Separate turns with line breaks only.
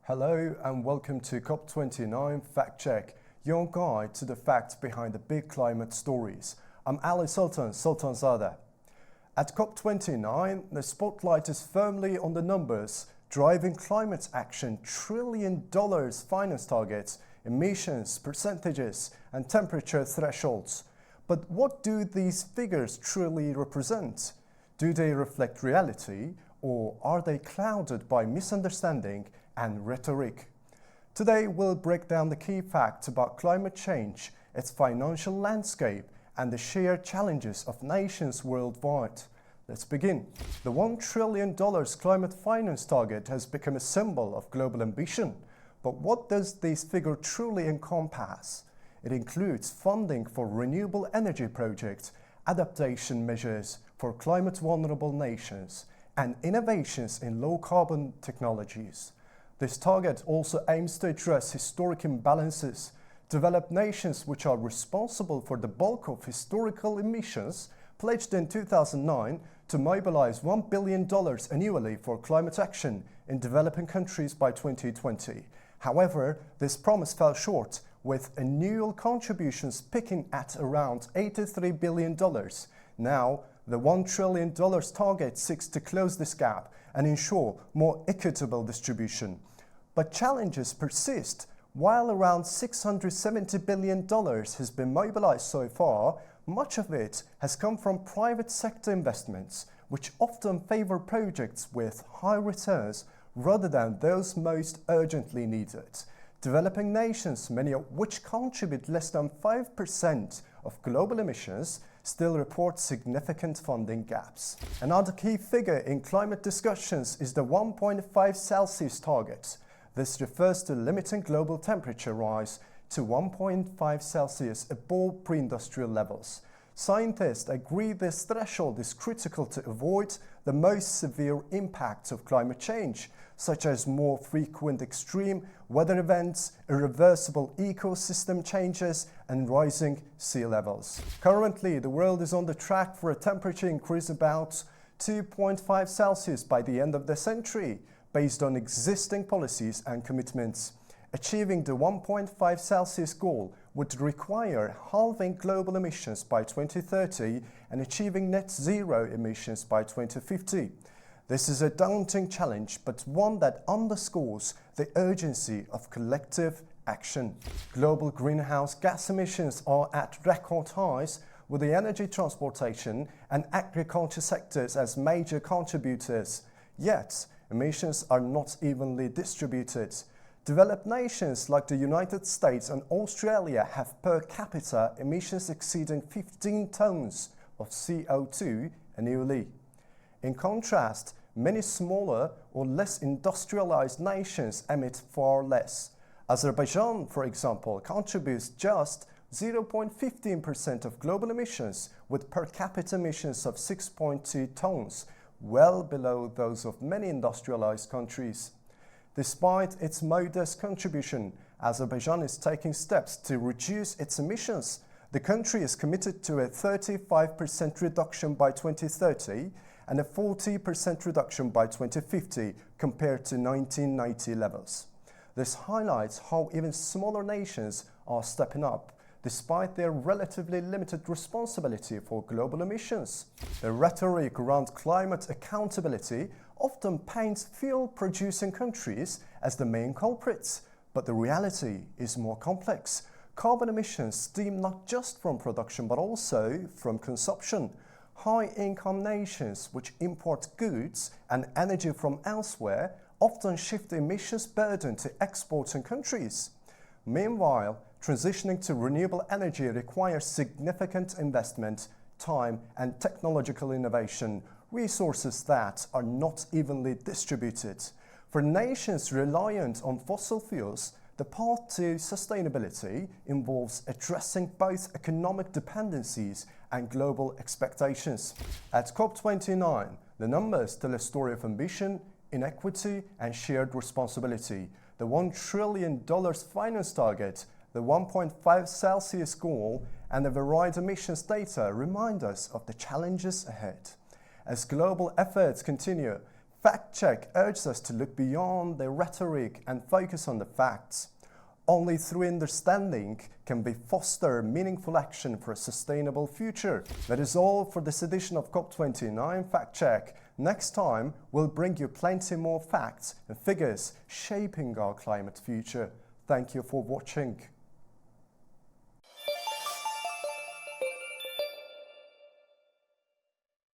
Hello and welcome to COP29 Fact Check, your guide to the facts behind the big climate stories. I'm Ali Sultanzadeh. At COP29, the spotlight is firmly on the numbers driving climate action: $1 trillion finance targets, emissions, percentages, and temperature thresholds. But what do these figures truly represent? Do they reflect reality, or are they clouded by misunderstanding and rhetoric? Today, we'll break down the key facts about climate change, its financial landscape, and the shared challenges of nations worldwide. Let's begin. The $1 trillion climate finance target has become a symbol of global ambition. But what does this figure truly encompass? It includes funding for renewable energy projects, adaptation measures for climate-vulnerable nations, and innovations in low-carbon technologies. This target also aims to address historic imbalances. Developed nations, which are responsible for the bulk of historical emissions, pledged in 2009 to mobilize $1 billion annually for climate action in developing countries by 2020. However, this promise fell short, with annual contributions peaking at around $83 billion. Now, the $1 trillion target seeks to close this gap and ensure more equitable distribution. But challenges persist. While around $670 billion has been mobilized so far, much of it has come from private sector investments, which often favor projects with high returns rather than those most urgently needed. Developing nations, many of which contribute less than 5% of global emissions, still report significant funding gaps. Another key figure in climate discussions is the 1.5 Celsius target. This refers to limiting global temperature rise to 1.5 Celsius above pre-industrial levels. Scientists agree this threshold is critical to avoid the most severe impacts of climate change, such as more frequent extreme weather events, irreversible ecosystem changes, and rising sea levels. Currently, the world is on the track for a temperature increase about 2.5 Celsius by the end of the century, based on existing policies and commitments. Achieving the 1.5 Celsius goal would require halving global emissions by 2030 and achieving net zero emissions by 2050. This is a daunting challenge, but one that underscores the urgency of collective action. Global greenhouse gas emissions are at record highs, with the energy, transportation, and agriculture sectors as major contributors. Yet, emissions are not evenly distributed. Developed nations like the United States and Australia have per capita emissions exceeding 15 tons of CO2 annually. In contrast, many smaller or less industrialized nations emit far less. Azerbaijan, for example, contributes just 0.15% of global emissions, with per capita emissions of 6.2 tons, well below those of many industrialized countries. Despite its modest contribution, Azerbaijan is taking steps to reduce its emissions. The country is committed to a 35% reduction by 2030 and a 40% reduction by 2050 compared to 1990 levels. This highlights how even smaller nations are stepping up, despite their relatively limited responsibility for global emissions. The rhetoric around climate accountability often paints fuel-producing countries as the main culprits, but the reality is more complex. Carbon emissions stem not just from production but also from consumption. High-income nations which import goods and energy from elsewhere often shift the emissions burden to exporting countries. Meanwhile, transitioning to renewable energy requires significant investment, time, and technological innovation, resources that are not evenly distributed. For nations reliant on fossil fuels, the path to sustainability involves addressing both economic dependencies and global expectations. At COP29, the numbers tell a story of ambition, inequity, and shared responsibility. The $1 trillion finance target, the 1.5 Celsius goal, and the varied emissions data remind us of the challenges ahead. As global efforts continue, Fact Check urges us to look beyond the rhetoric and focus on the facts. Only through understanding can we foster meaningful action for a sustainable future. That is all for this edition of COP29 Fact Check. Next time, we'll bring you plenty more facts and figures shaping our climate future. Thank you for watching.